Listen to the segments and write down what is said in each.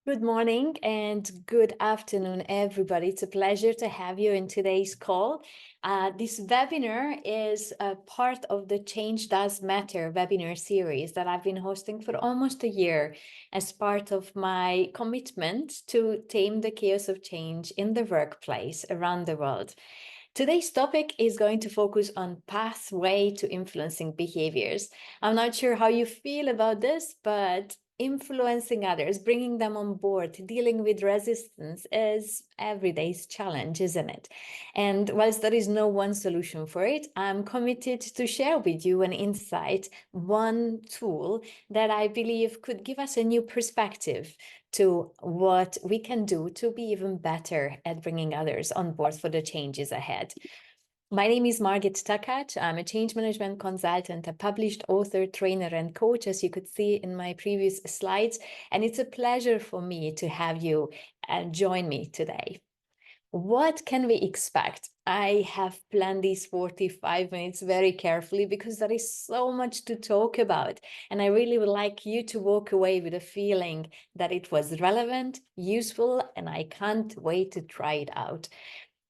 Good morning and good afternoon, everybody. It's a pleasure to have you in today's call. This webinar is a part of the Change Does Matter webinar series that I've been hosting for almost a year as part of my commitment to tame the chaos of change in the workplace around the world. Today's topic is going to focus on pathway to influencing behaviors. I'm not sure how you feel about this, but influencing others, bringing them on board, dealing with resistance is everyday's challenge, isn't it? And whilst there is no one solution for it, I'm committed to share with you an insight, one tool that I believe could give us a new perspective to what we can do to be even better at bringing others on board for the changes ahead. My name is Margit Takacs. I'm a change management consultant, a published author, trainer, and coach, as you could see in my previous slides. And it's a pleasure for me to have you join me today. What can we expect? I have planned these 45 minutes very carefully because there is so much to talk about. And I really would like you to walk away with a feeling that it was relevant, useful, and I can't wait to try it out.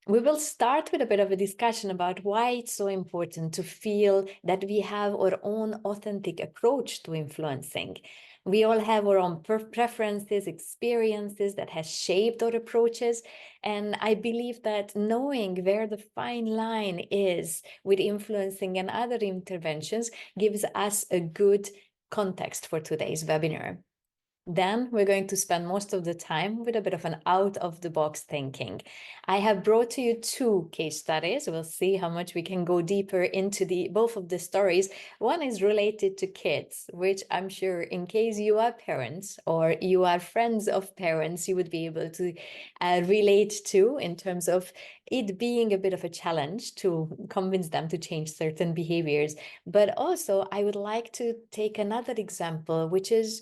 We will start with a bit of a discussion about why it's so important to feel that we have our own authentic approach to influencing. We all have our own preferences, experiences that has shaped our approaches. And I believe that knowing where the fine line is with influencing and other interventions gives us a good context for today's webinar. Then we're going to spend most of the time with a bit of an out-of-the-box thinking. I have brought to you two case studies. We'll see how much we can go deeper into both of the stories. One is related to kids, which I'm sure in case you are parents or you are friends of parents, you would be able to relate to in terms of it being a bit of a challenge to convince them to change certain behaviors. But also, I would like to take another example, which is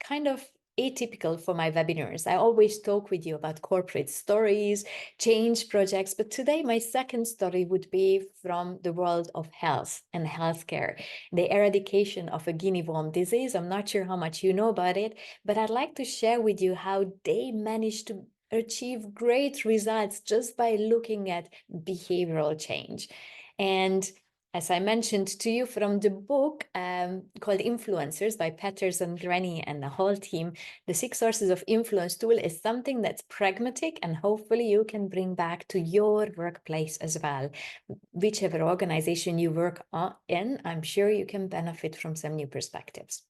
kind of atypical for my webinars. I always talk with you about corporate stories, change projects, but today my second story would be from the world of health and healthcare, the eradication of a Guinea worm disease. I'm not sure how much you know about it, but I'd like to share with you how they managed to achieve great results just by looking at behavioral change. And as I mentioned to you from the book called Influencers by Patterson, Grenny, and the whole team, the 6 sources of influence tool is something that's pragmatic and hopefully you can bring back to your workplace as well. Whichever organization you work in, I'm sure you can benefit from some new perspectives.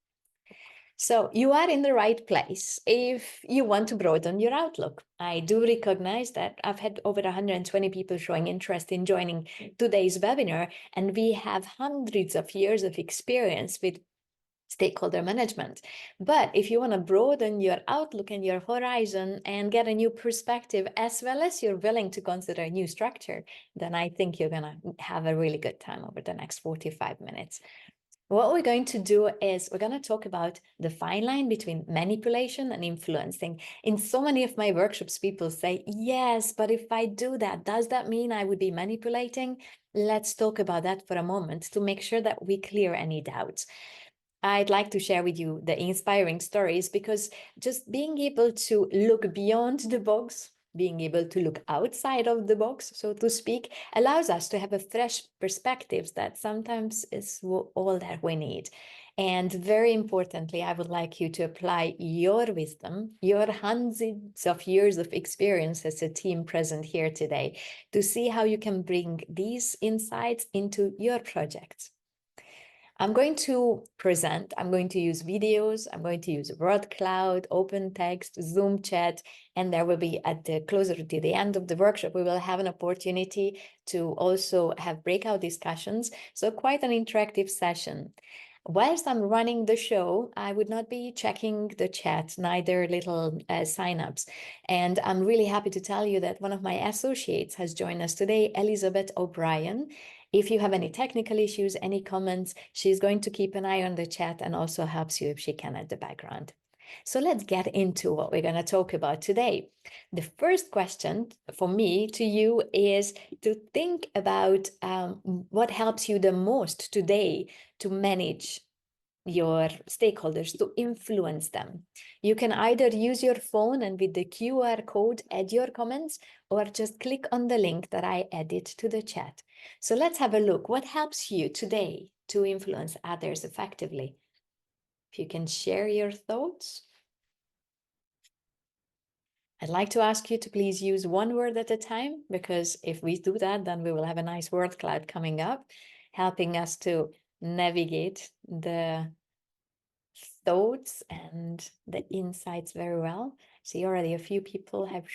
So you are in the right place if you want to broaden your outlook. I do recognize that I've had over 120 people showing interest in joining today's webinar, and we have hundreds of years of experience with stakeholder management. But if you want to broaden your outlook and your horizon and get a new perspective, as well as you're willing to consider a new structure, then I think you're going to have a really good time over the next 45 minutes. What we're going to do is we're going to talk about the fine line between manipulation and influencing. In so many of my workshops, people say, yes, but if I do that, does that mean I would be manipulating? Let's talk about that for a moment to make sure that we clear any doubts. I'd like to share with you the inspiring stories because just being able to look beyond the box, being able to look outside of the box, so to speak, allows us to have a fresh perspective that sometimes is all that we need. And very importantly, I would like you to apply your wisdom, your hundreds of years of experience as a team present here today to see how you can bring these insights into your projects. I'm going to present, I'm going to use videos, I'm going to use word cloud, open text, Zoom chat, and there will be at the closer to the end of the workshop, we will have an opportunity to also have breakout discussions. So quite an interactive session. Whilst I'm running the show, I would not be checking the chat, neither little signups. And I'm really happy to tell you that one of my associates has joined us today, Elizabeth O'Brien. If you have any technical issues, any comments, she's going to keep an eye on the chat and also helps you if she can at the background. So let's get into what we're going to talk about today. The first question for me to you is to think about what helps you the most today to manage your stakeholders, to influence them. You can either use your phone and with the QR code add your comments, or just click on the link that I added to the chat. So let's have a look. What helps you today to influence others effectively? If you can share your thoughts. I'd like to ask you to please use one word at a time, because if we do that, then we will have a nice word cloud coming up, helping us to navigate the thoughts and the insights very well. See, already a few people have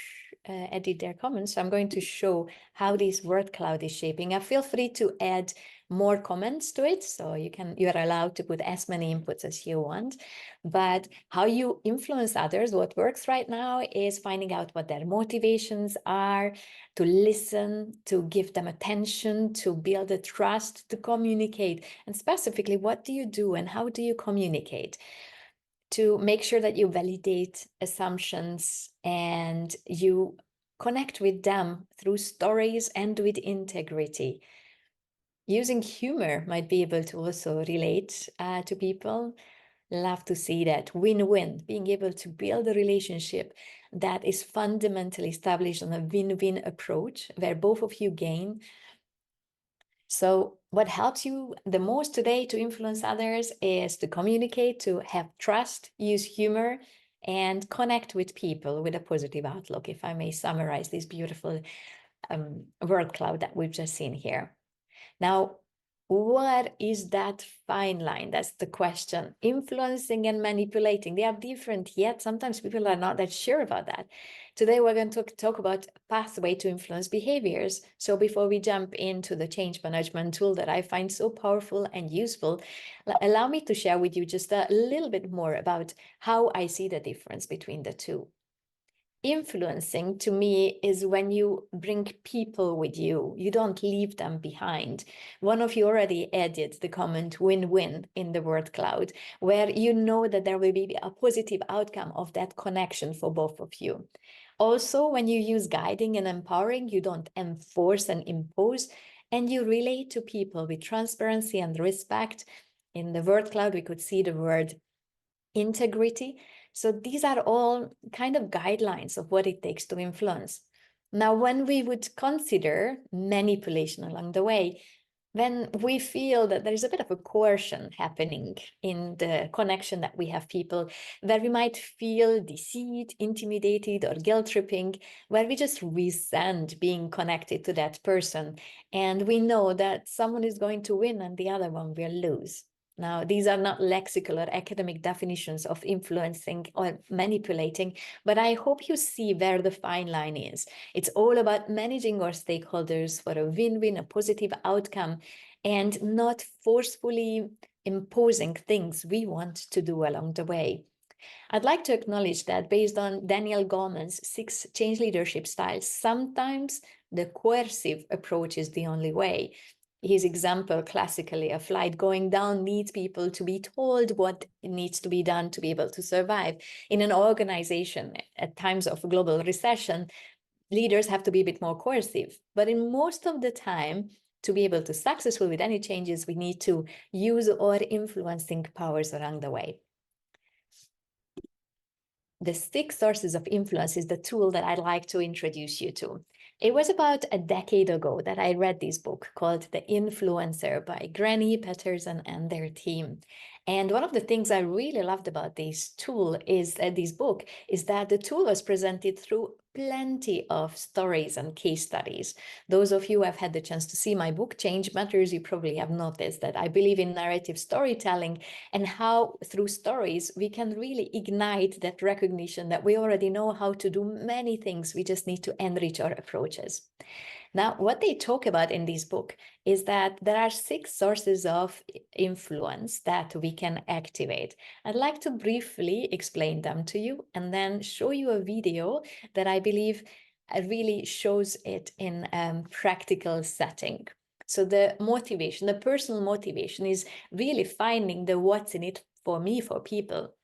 added their comments. So I'm going to show how this word cloud is shaping. Feel free to add more comments to it. So you're allowed to put as many inputs as you want. But how you influence others, what works right now is finding out what their motivations are, to listen, to give them attention, to build a trust, to communicate. And specifically, what do you do and how do you communicate? To make sure that you validate assumptions and you connect with them through stories and with integrity. Using humor might be able to also relate to people. Love to see that win-win, being able to build a relationship that is fundamentally established on a win-win approach where both of you gain. So what helps you the most today to influence others is to communicate, to have trust, use humor, and connect with people with a positive outlook, if I may summarize this beautiful word cloud that we've just seen here. Now, what is that fine line? That's the question. Influencing and manipulating, they are different, yet sometimes people are not that sure about that. Today, we're going to talk about pathway to influence behaviors. So before we jump into the change management tool that I find so powerful and useful, allow me to share with you just a little bit more about how I see the difference between the two. Influencing to me is when you bring people with you. You don't leave them behind. One of you already added the comment win-win in the word cloud, where you know that there will be a positive outcome of that connection for both of you. Also, when you use guiding and empowering, you don't enforce and impose, and you relate to people with transparency and respect. In the word cloud, we could see the word integrity. So these are all kind of guidelines of what it takes to influence. Now, when we would consider manipulation along the way, when we feel that there's a bit of a coercion happening in the connection that we have people, where we might feel deceit, intimidated, or guilt tripping, where we just resent being connected to that person, and we know that someone is going to win and the other one will lose. Now, these are not lexical or academic definitions of influencing or manipulating, but I hope you see where the fine line is. It's all about managing our stakeholders for a win-win, a positive outcome, and not forcefully imposing things we want to do along the way. I'd like to acknowledge that based on Daniel Goleman's 6 change leadership styles, sometimes the coercive approach is the only way. His example, classically, a flight going down needs people to be told what needs to be done to be able to survive. In an organization, at times of global recession, leaders have to be a bit more coercive. But in most of the time, to be able to successful with any changes, we need to use our influencing powers along the way. The 6 sources of influence is the tool that I'd like to introduce you to. It was about a decade ago that I read this book called The Influencer by Grenny, Patterson, and their team. And one of the things I really loved about this tool is this book is that the tool was presented through plenty of stories and case studies. Those of you who have had the chance to see my book, Change Matters, you probably have noticed that I believe in narrative storytelling and how through stories we can really ignite that recognition that we already know how to do many things. We just need to enrich our approaches. Now, what they talk about in this book is that there are 6 sources of influence that we can activate. I'd like to briefly explain them to you and then show you a video that I believe really shows it in a practical setting. So the motivation, the personal motivation is really finding the what's in it for me, for people.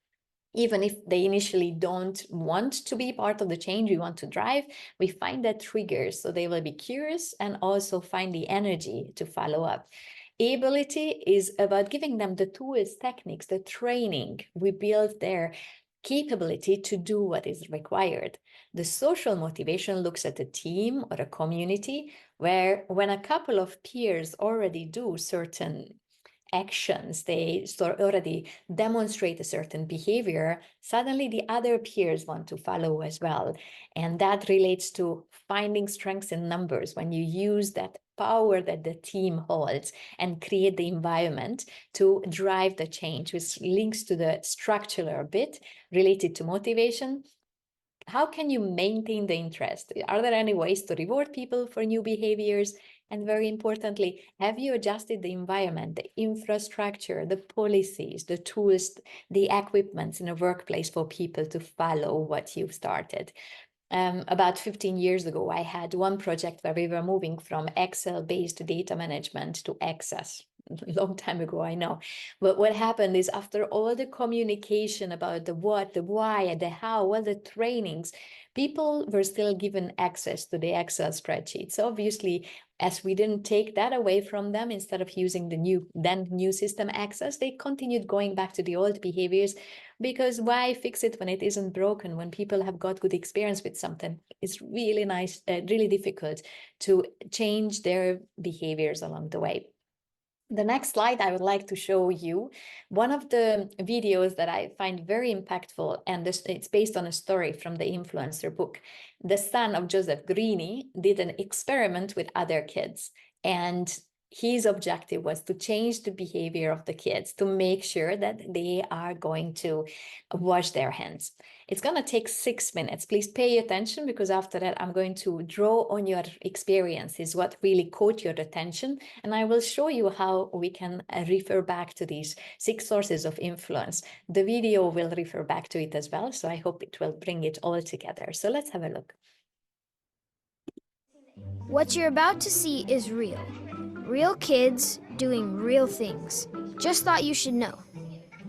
Even if they initially don't want to be part of the change we want to drive, we find that triggers, so they will be curious and also find the energy to follow up. Ability is about giving them the tools, techniques, the training. We build their capability to do what is required. The social motivation looks at a team or a community where when a couple of peers already do certain actions, they already demonstrate a certain behavior, suddenly the other peers want to follow as well. And that relates to finding strengths in numbers when you use that power that the team holds and create the environment to drive the change, which links to the structural bit related to motivation. How can you maintain the interest? Are there any ways to reward people for new behaviors? And very importantly, have you adjusted the environment, the infrastructure, the policies, the tools, the equipments in a workplace for people to follow what you've started? About 15 years ago, I had one project where we were moving from Excel-based data management to Access. A long time ago, I know. But what happened is after all the communication about the what, the why, the how, all the trainings, people were still given access to the Excel spreadsheet. So obviously, as we didn't take that away from them, instead of using the new system Access, they continued going back to the old behaviors, because why fix it when it isn't broken? When people have got good experience with something, it's really nice, really difficult to change their behaviors along the way. The next slide, I would like to show you one of the videos that I find very impactful, and it's based on a story from the influencer book. The son of Joseph Grenny did an experiment with other kids, and his objective was to change the behavior of the kids to make sure that they are going to wash their hands. It's going to take 6 minutes. Please pay attention, because after that, I'm going to draw on your experiences, what really caught your attention, and I will show you how we can refer back to these 6 sources of influence. The video will refer back to it as well, so I hope it will bring it all together. So let's have a look. What you're about to see is real. Real kids doing real things. Just thought you should know.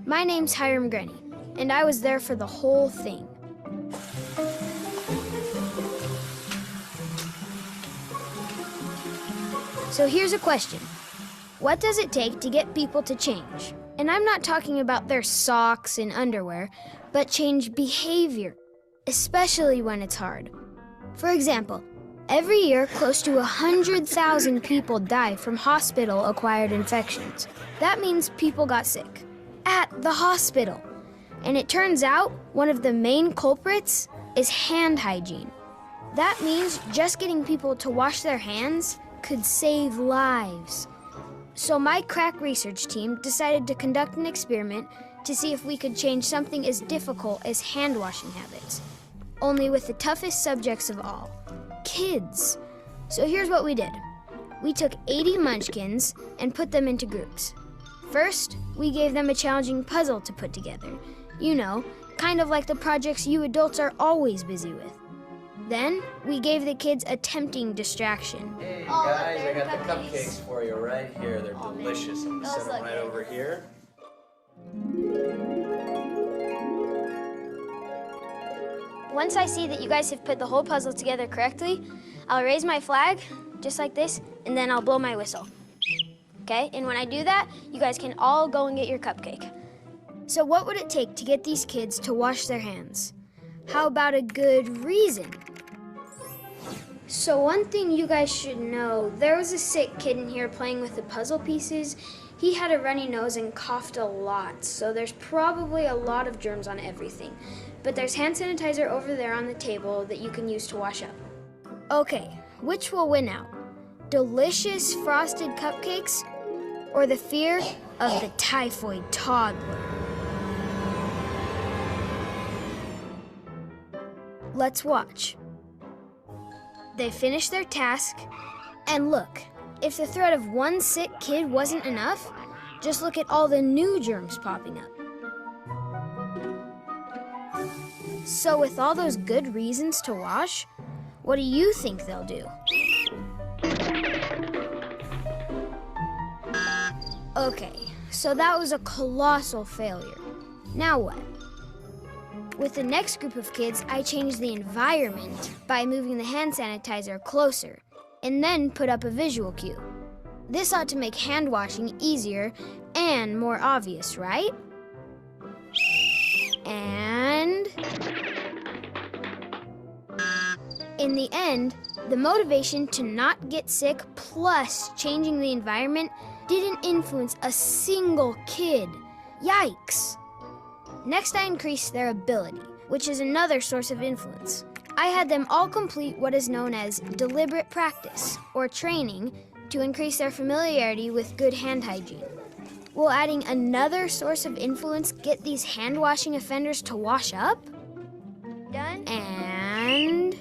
My name's Hiram Grenny, and I was there for the whole thing. So here's a question. What does it take to get people to change? And I'm not talking about their socks and underwear, but change behavior, especially when it's hard. For example, every year, close to 100,000 people die from hospital-acquired infections. That means people got sick at the hospital. And it turns out one of the main culprits is hand hygiene. That means just getting people to wash their hands could save lives. So my crack research team decided to conduct an experiment to see if we could change something as difficult as hand-washing habits, only with the toughest subjects of all, kids. So here's what we did. We took 80 munchkins and put them into groups. First, we gave them a challenging puzzle to put together. You know, kind of like the projects you adults are always busy with. Then, we gave the kids a tempting distraction. Hey guys, I got the cupcakes for you right here. They're delicious. I'm gonna set them right over here. Once I see that you guys have put the whole puzzle together correctly, I'll raise my flag, just like this, and then I'll blow my whistle. Okay, and when I do that, you guys can all go and get your cupcake. So what would it take to get these kids to wash their hands? How about a good reason? So one thing you guys should know, there was a sick kid in here playing with the puzzle pieces. He had a runny nose and coughed a lot, so there's probably a lot of germs on everything. But there's hand sanitizer over there on the table that you can use to wash up. Okay, which will win out? Delicious frosted cupcakes or the fear of the typhoid toddler? Let's watch. They finished their task, and look, if the threat of one sick kid wasn't enough, just look at all the new germs popping up. So with all those good reasons to wash, what do you think they'll do? Okay, so that was a colossal failure. Now what? With the next group of kids, I changed the environment by moving the hand sanitizer closer, and then put up a visual cue. This ought to make hand washing easier and more obvious, right? And in the end, the motivation to not get sick plus changing the environment didn't influence a single kid. Yikes! Next, I increased their ability, which is another source of influence. I had them all complete what is known as deliberate practice, or training, to increase their familiarity with good hand hygiene. Will adding another source of influence get these hand-washing offenders to wash up? Done. And...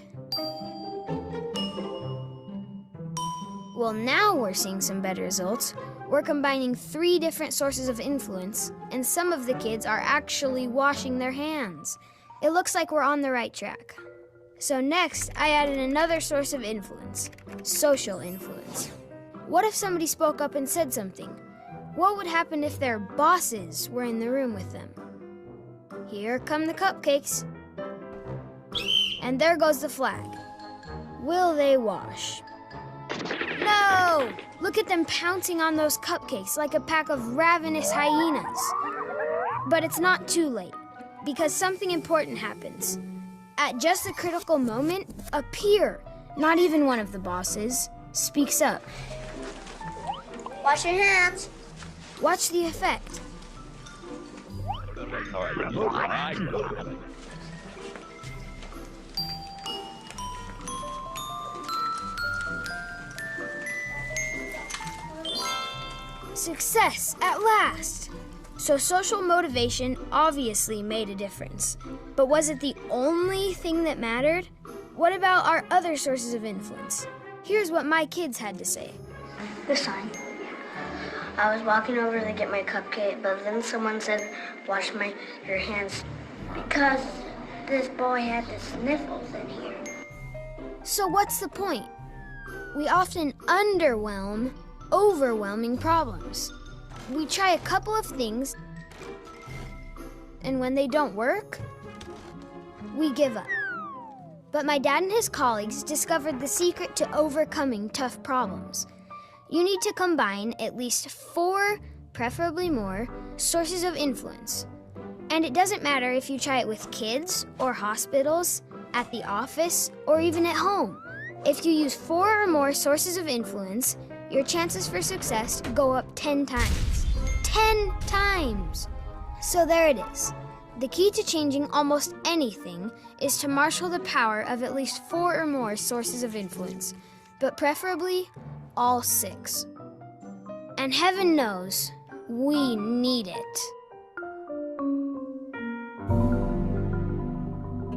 well, now we're seeing some better results. We're combining 3 different sources of influence, and some of the kids are actually washing their hands. It looks like we're on the right track. So next, I added another source of influence, social influence. What if somebody spoke up and said something? What would happen if their bosses were in the room with them? Here come the cupcakes. And there goes the flag. Will they wash? No! Look at them pouncing on those cupcakes like a pack of ravenous hyenas. But it's not too late, because something important happens. At just the critical moment, a peer, not even one of the bosses, speaks up. Wash your hands. Watch the effect. Success at last! So social motivation obviously made a difference. But was it the only thing that mattered? What about our other sources of influence? Here's what my kids had to say. This time, I was walking over to get my cupcake, but then someone said, wash your hands, because this boy had the sniffles in here. So what's the point? We often underwhelm overwhelming problems. We try a couple of things, and when they don't work, we give up. But my dad and his colleagues discovered the secret to overcoming tough problems. You need to combine at least 4, preferably more, sources of influence. And it doesn't matter if you try it with kids or hospitals, at the office, or even at home. If you use 4 or more sources of influence, your chances for success go up 10 times. 10 times! So there it is. The key to changing almost anything is to marshal the power of at least 4 or more sources of influence, but preferably all 6. And heaven knows, we need it.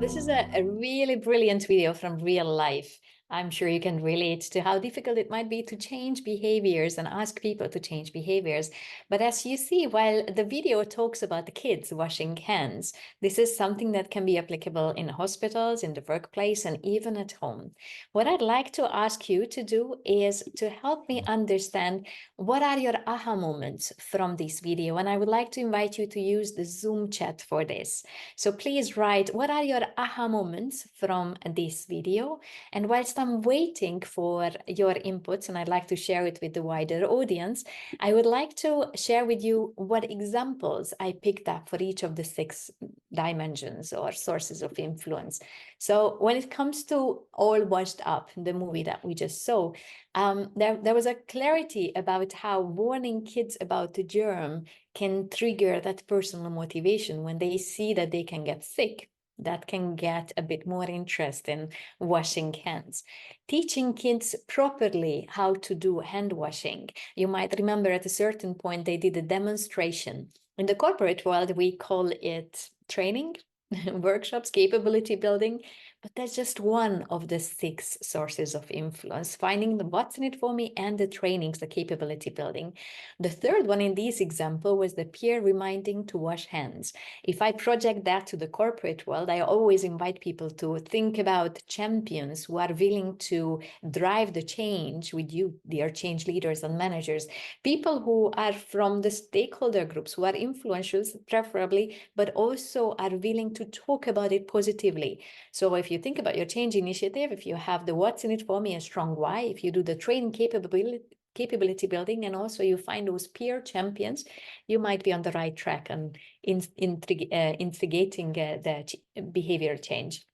This is a really brilliant video from real life. I'm sure you can relate to how difficult it might be to change behaviors and ask people to change behaviors. But as you see, while the video talks about the kids washing hands, this is something that can be applicable in hospitals, in the workplace, and even at home. What I'd like to ask you to do is to help me understand what are your aha moments from this video. And I would like to invite you to use the Zoom chat for this. So please write, what are your aha moments from this video? And whilst I'm waiting for your inputs, and I'd like to share it with the wider audience, I would like to share with you what examples I picked up for each of the 6 dimensions or sources of influence. So when it comes to All Washed Up, the movie that we just saw, there was a clarity about how warning kids about the germ can trigger that personal motivation when they see that they can get sick. That can get a bit more interest in washing hands. Teaching kids properly how to do hand washing. You might remember at a certain point they did a demonstration. In the corporate world, we call it training, workshops, capability building, but that's just one of the 6 sources of influence, finding the what's in it for me and the trainings, the capability building. The third one in this example was the peer reminding to wash hands. If I project that to the corporate world, I always invite people to think about champions who are willing to drive the change with you, dear change leaders and managers, people who are from the stakeholder groups, who are influential, preferably, but also are willing to talk about it positively. So if you think about your change initiative, if you have the what's in it for me, a strong why, if you do the training capability building, and also you find those peer champions, you might be on the right track and instigating the behavior change.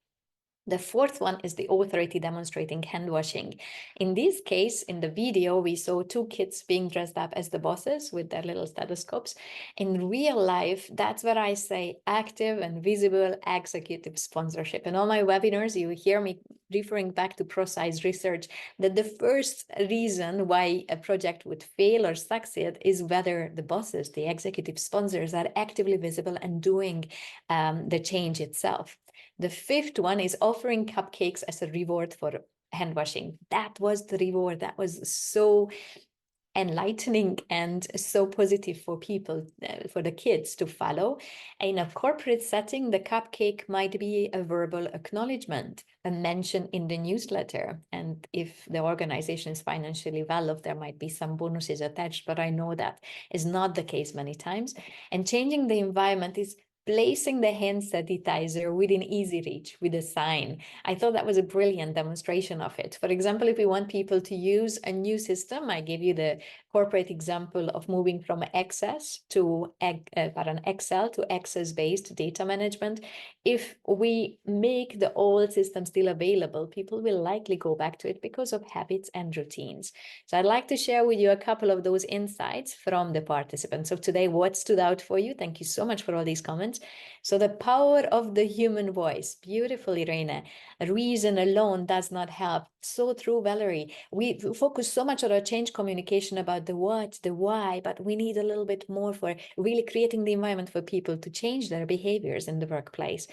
The fourth one is the authority demonstrating hand washing. In this case, in the video, we saw two kids being dressed up as the bosses with their little stethoscopes. In real life, that's where I say active and visible executive sponsorship. In all my webinars, you hear me referring back to precise research that the first reason why a project would fail or succeed is whether the bosses, the executive sponsors, are actively visible and doing the change itself. The fifth one is offering cupcakes as a reward for hand washing. That was the reward. That was so enlightening and so positive for people, for the kids to follow. In a corporate setting, the cupcake might be a verbal acknowledgement, a mention in the newsletter. And if the organization is financially well off, there might be some bonuses attached, but I know that is not the case many times. And changing the environment is placing the hand sanitizer within easy reach with a sign. I thought that was a brilliant demonstration of it. For example, if we want people to use a new system, I gave you the corporate example of moving from Access to Excel to Access-based data management. If we make the old system still available, people will likely go back to it because of habits and routines. So I'd like to share with you a couple of those insights from the participants. So today, what stood out for you? Thank you so much for all these comments. So the power of the human voice, beautiful, Irene. Reason alone does not help. So true, Valerie. We focus so much on our change communication about the what, the why, but we need a little bit more for really creating the environment for people to change their behaviors in the workplace.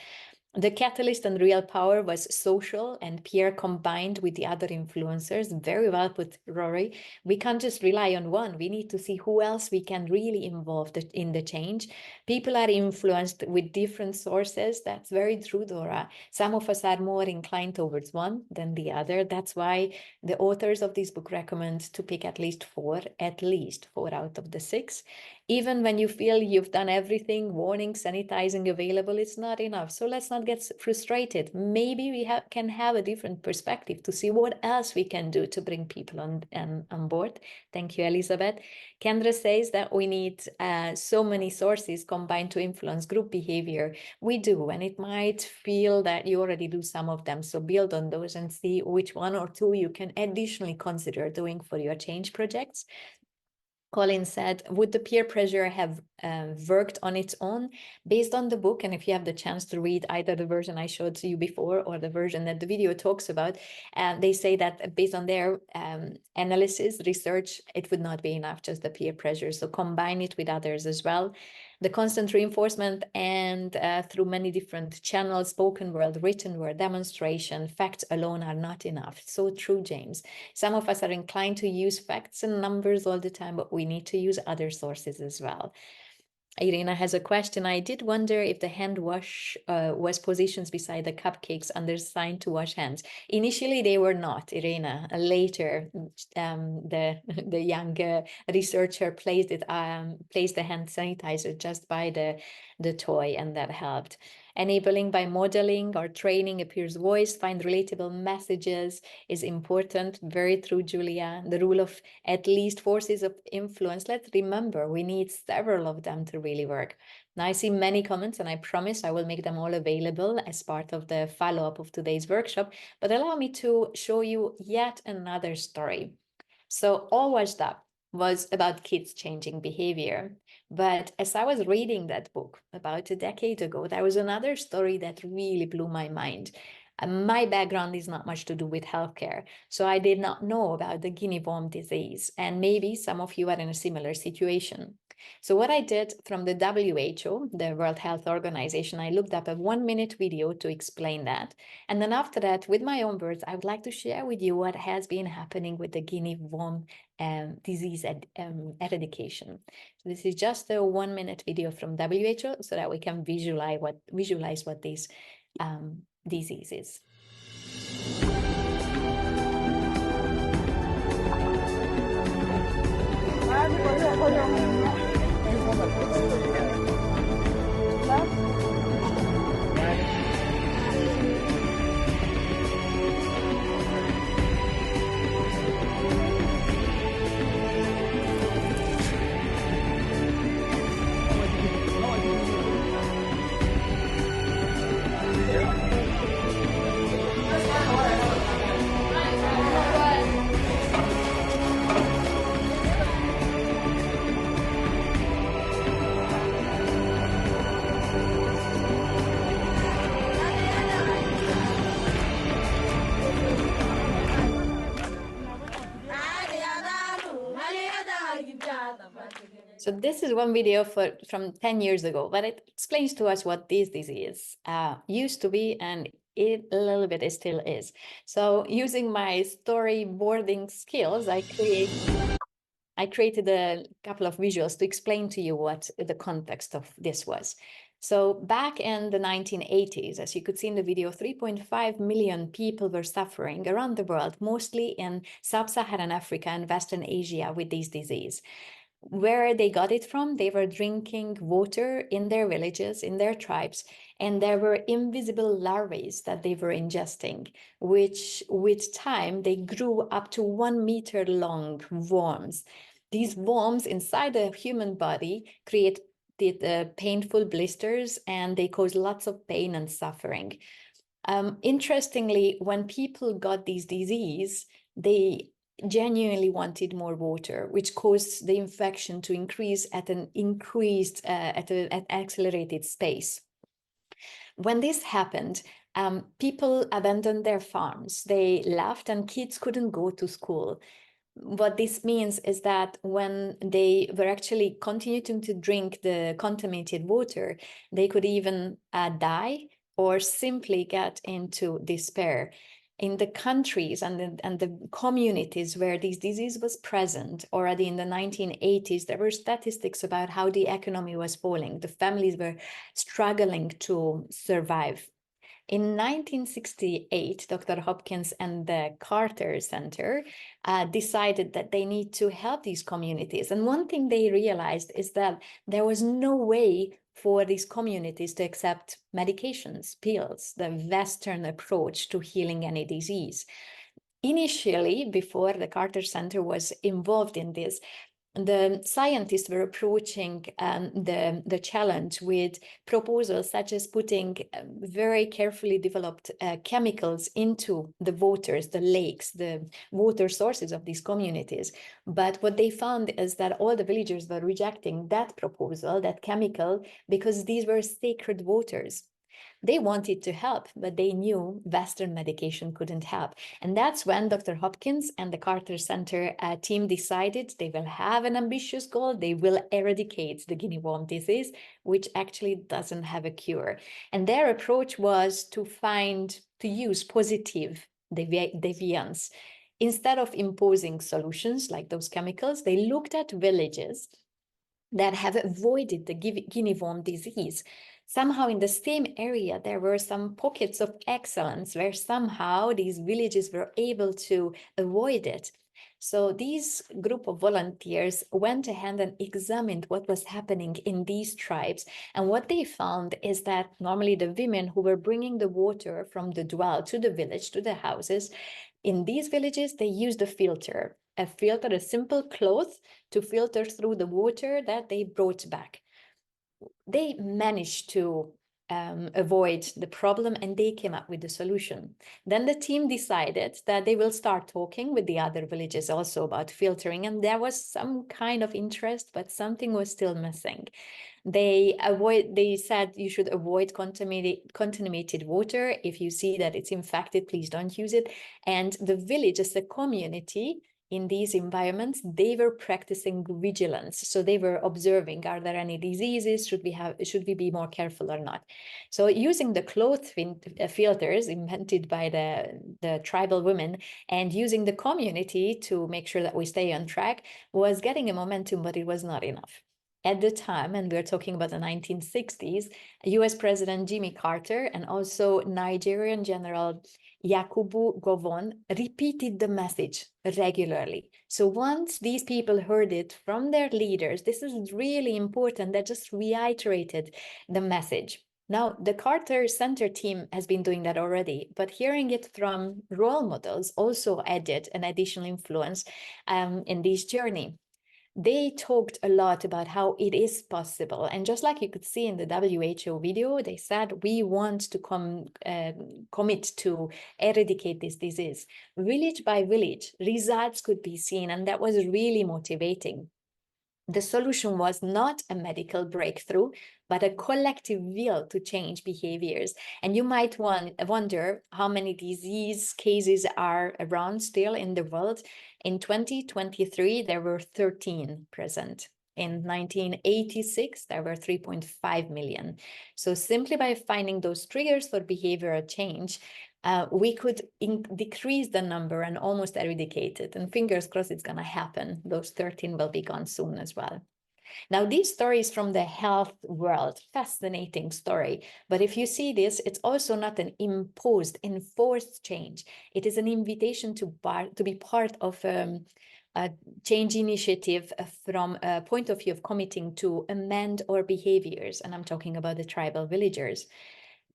The catalyst and real power was social and peer combined with the other influencers. Very well put, Rory. We can't just rely on one. We need to see who else we can really involve in the change. People are influenced with different sources. That's very true, Dora. Some of us are more inclined towards one than the other. That's why the authors of this book recommend to pick at least four out of the 6. Even when you feel you've done everything, warning, sanitizing available, it's not enough. So let's not get frustrated. Maybe we can have a different perspective to see what else we can do to bring people on board. Thank you, Elizabeth. Kendra says that we need so many sources combined to influence group behavior. We do, and it might feel that you already do some of them. So build on those and see which one or two you can additionally consider doing for your change projects. Colin said, would the peer pressure have worked on its own? Based on the book, and if you have the chance to read either the version I showed to you before or the version that the video talks about, they say that based on their analysis, research, it would not be enough, just the peer pressure. So combine it with others as well. The constant reinforcement and through many different channels, spoken word, written word, demonstration, facts alone are not enough. So true, James. Some of us are inclined to use facts and numbers all the time, but we need to use other sources as well. Irina has a question. I did wonder if the hand wash was positioned beside the cupcakes under sign to wash hands. Initially, they were not, Irina. Later, the young researcher placed the hand sanitizer just by the toy, and that helped. Enabling by modeling or training a peer's voice, find relatable messages is important. Very true, Julia. The rule of at least forces of influence. Let's remember, we need several of them to really work. Now I see many comments, and I promise I will make them all available as part of the follow-up of today's workshop. But allow me to show you yet another story. So All Washed Up was about kids changing behavior. But as I was reading that book about a decade ago, there was another story that really blew my mind. My background is not much to do with healthcare, so I did not know about the Guinea worm disease, and maybe some of you are in a similar situation. So what I did from the WHO, the World Health Organization, I looked up a 1-minute video to explain that. And then after that, with my own words, I would like to share with you what has been happening with the Guinea worm disease eradication. So this is just a 1-minute video from WHO so that we can visualize what this disease is. So this is one video from 10 years ago, but it explains to us what this disease used to be, and it a little bit it still is. So using my storyboarding skills, I created a couple of visuals to explain to you what the context of this was. So back in the 1980s, as you could see in the video, 3.5 million people were suffering around the world, mostly in sub-Saharan Africa and Western Asia with this disease. Where they got it from, they were drinking water in their villages, in their tribes, and there were invisible larvae that they were ingesting, which with time, they grew up to 1 meter long worms. These worms inside the human body create the painful blisters, and they cause lots of pain and suffering. Interestingly, when people got this disease, they genuinely wanted more water, which caused the infection to increase at an accelerated pace. When this happened, people abandoned their farms. They left, and kids couldn't go to school. What this means is that when they were actually continuing to drink the contaminated water, they could even die or simply get into despair. In the countries and the communities where this disease was present already in the 1980s, there were statistics about how the economy was falling. The families were struggling to survive. In 1968, Dr. Hopkins and the Carter Center decided that they need to help these communities. And one thing they realized is that there was no way for these communities to accept medications, pills, the Western approach to healing any disease. Initially, before the Carter Center was involved in this, the scientists were approaching the challenge with proposals such as putting very carefully developed chemicals into the waters, the lakes, the water sources of these communities. But what they found is that all the villagers were rejecting that proposal, that chemical, because these were sacred waters. They wanted to help, but they knew Western medication couldn't help. And that's when Dr. Hopkins and the Carter Center team decided they will have an ambitious goal. They will eradicate the Guinea worm disease, which actually doesn't have a cure. And their approach was to use positive deviance. Instead of imposing solutions like those chemicals, they looked at villages that have avoided the Guinea worm disease. Somehow in the same area, there were some pockets of excellence where somehow these villages were able to avoid it. So these group of volunteers went ahead and examined what was happening in these tribes. And what they found is that normally the women who were bringing the water from the well to the village, to the houses, in these villages, they used a filter, a simple cloth to filter through the water that they brought back. They managed to avoid the problem, and they came up with the solution. Then the team decided that they will start talking with the other villages also about filtering, and there was some kind of interest, but something was still missing. They said you should avoid contaminated water. If you see that it's infected, please don't use it. And the village as a community in these environments, they were practicing vigilance. So they were observing, are there any diseases? Should we be more careful or not? So using the cloth filters invented by the tribal women and using the community to make sure that we stay on track was getting a momentum, but it was not enough. At the time, and we're talking about the 1960s, US President Jimmy Carter and also Nigerian General Yakubu Gowon repeated the message regularly. So once these people heard it from their leaders, this is really important, they just reiterated the message. Now, the Carter Center team has been doing that already, but hearing it from role models also added an additional influence in this journey. They talked a lot about how it is possible. And just like you could see in the WHO video, they said, we want to commit to eradicate this disease. Village by village, results could be seen, and that was really motivating. The solution was not a medical breakthrough, but a collective will to change behaviors. And you might wonder how many disease cases are around still in the world. In 2023, there were 13 present. In 1986, there were 3.5 million. So simply by finding those triggers for behavioral change, we could decrease the number and almost eradicate it. And fingers crossed it's going to happen. Those 13 will be gone soon as well. Now, these stories from the health world, fascinating story. But if you see this, it's also not an imposed, enforced change. It is an invitation to be part of a change initiative from a point of view of committing to amend our behaviors. And I'm talking about the tribal villagers.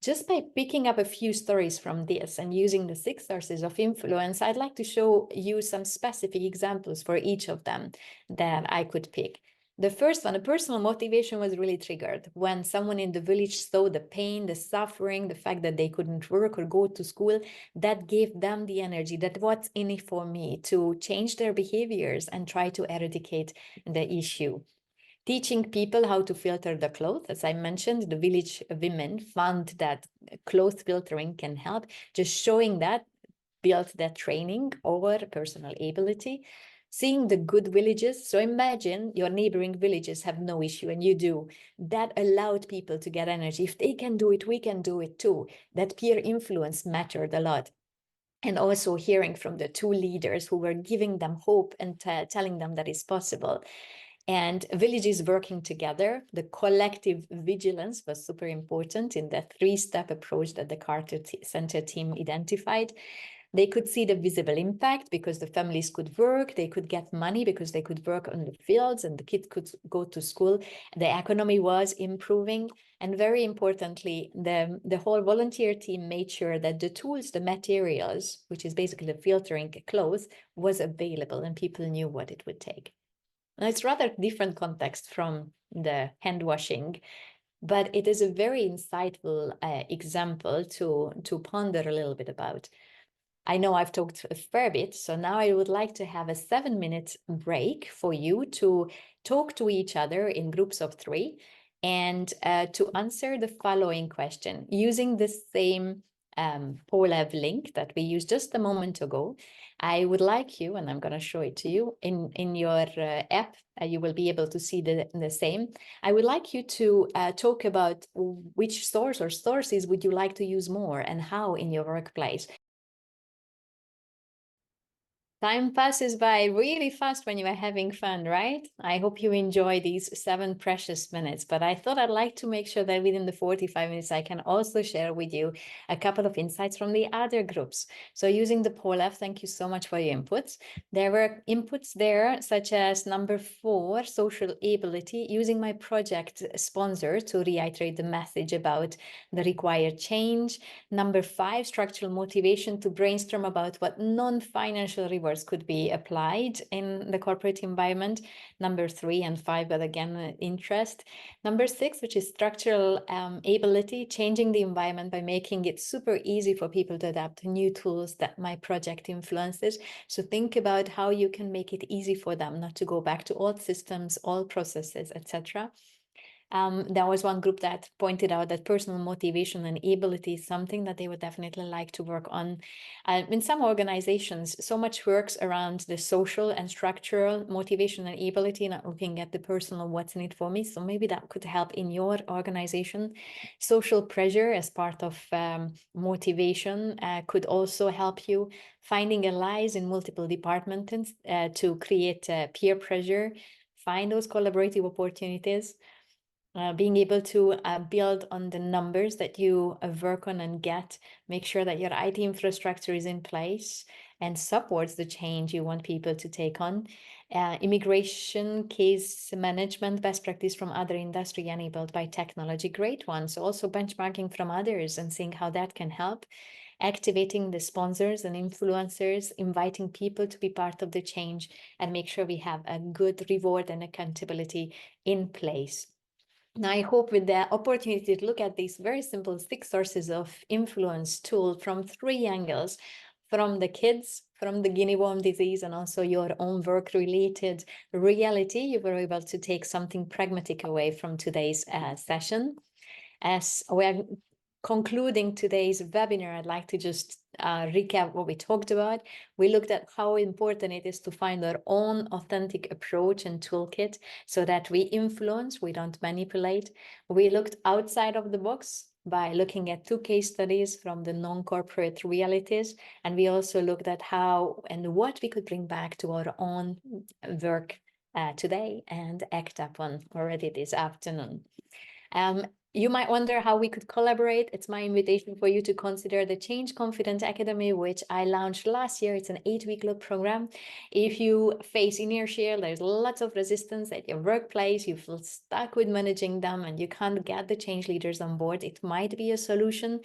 Just by picking up a few stories from this and using the 6 sources of influence, I'd like to show you some specific examples for each of them that I could pick. The first one, a personal motivation, was really triggered when someone in the village saw the pain, the suffering, the fact that they couldn't work or go to school. That gave them the energy that what's in it for me to change their behaviors and try to eradicate the issue. Teaching people how to filter the clothes. As I mentioned, the village women found that cloth filtering can help. Just showing that built that training over personal ability. Seeing the good villages. So imagine your neighboring villages have no issue and you do. That allowed people to get energy. If they can do it, we can do it too. That peer influence mattered a lot. And also hearing from the 2 leaders who were giving them hope and telling them that it's possible. And villages working together, the collective vigilance was super important in the 3-step approach that the Carter Center team identified. They could see the visible impact because the families could work, they could get money because they could work on the fields and the kids could go to school. The economy was improving. And very importantly, the whole volunteer team made sure that the tools, the materials, which is basically the filtering clothes, was available and people knew what it would take. Now, it's rather different context from the hand washing, but it is a very insightful example to ponder a little bit about. I know I've talked a fair bit, so now I would like to have a 7-minute break for you to talk to each other in groups of 3 and to answer the following question using the same Polev link that we used just a moment ago. I would like you, and I'm going to show it to you in your app, you will be able to see the same. I would like you to talk about which source or sources would you like to use more and how in your workplace. Time passes by really fast when you are having fun, right? I hope you enjoy these 7 precious minutes, but I thought I'd like to make sure that within the 45 minutes, I can also share with you a couple of insights from the other groups. So using the poll F, thank you so much for your inputs. There were inputs there, such as number 4, social ability, using my project sponsor to reiterate the message about the required change. Number 5, structural motivation, to brainstorm about what non-financial rewards could be applied in the corporate environment. Number 3 and 5, but again, interest. Number 6, which is structural ability, changing the environment by making it super easy for people to adapt to new tools that my project influences. So think about how you can make it easy for them not to go back to old systems, old processes, etc. There was one group that pointed out that personal motivation and ability is something that they would definitely like to work on. In some organizations, so much works around the social and structural motivation and ability, not looking at the personal, what's in it for me. So maybe that could help in your organization. Social pressure as part of motivation could also help you. Finding allies in multiple departments to create peer pressure, find those collaborative opportunities. Being able to build on the numbers that you work on and get, make sure that your IT infrastructure is in place and supports the change you want people to take on. Immigration case management, best practice from other industry enabled by technology, great ones. Also benchmarking from others and seeing how that can help. Activating the sponsors and influencers, inviting people to be part of the change and make sure we have a good reward and accountability in place. Now, I hope with the opportunity to look at these very simple 6 sources of influence tool from 3 angles, from the kids, from the Guinea worm disease, and also your own work-related reality, you were able to take something pragmatic away from today's session. As we're concluding today's webinar, I'd like to just recap what we talked about. We looked at how important it is to find our own authentic approach and toolkit so that we influence, we don't manipulate. We looked outside of the box by looking at 2 case studies from the non-corporate realities. And we also looked at how and what we could bring back to our own work today and act upon already this afternoon. You might wonder how we could collaborate. It's my invitation for you to consider the Change Confident Academy, which I launched last year. It's an 8-week program. If you face inertia, there's lots of resistance at your workplace, you feel stuck with managing them and you can't get the change leaders on board, it might be a solution.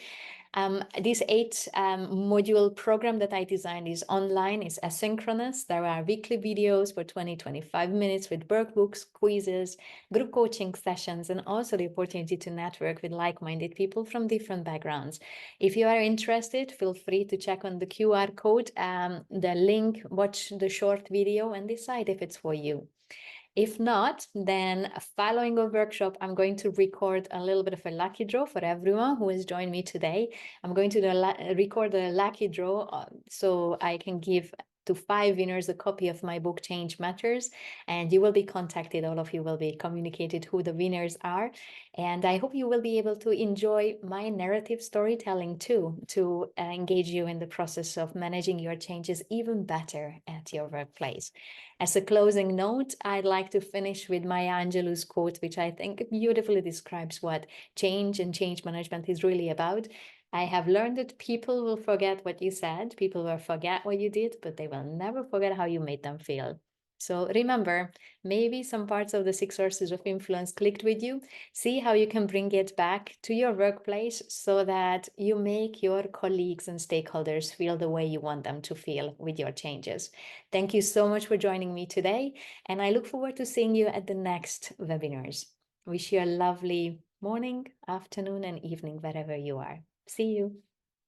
This 8-module program that I designed is online, is asynchronous. There are weekly videos for 20-25 minutes with workbooks, quizzes, group coaching sessions, and also the opportunity to network with like-minded people from different backgrounds. If you are interested, feel free to check on the QR code, the link, watch the short video and decide if it's for you. If not, then following a workshop, I'm going to record a little bit of a lucky draw for everyone who has joined me today. I'm going to record a lucky draw so I can give to 5 winners a copy of my book, Change Matters. And you will be contacted, all of you will be communicated who the winners are. And I hope you will be able to enjoy my narrative storytelling too, to engage you in the process of managing your changes even better at your workplace. As a closing note, I'd like to finish with Maya Angelou's quote, which I think beautifully describes what change and change management is really about. I have learned that people will forget what you said, people will forget what you did, but they will never forget how you made them feel. So remember, maybe some parts of the 6 sources of influence clicked with you. See how you can bring it back to your workplace so that you make your colleagues and stakeholders feel the way you want them to feel with your changes. Thank you so much for joining me today, and I look forward to seeing you at the next webinars. Wish you a lovely morning, afternoon, and evening wherever you are. See you.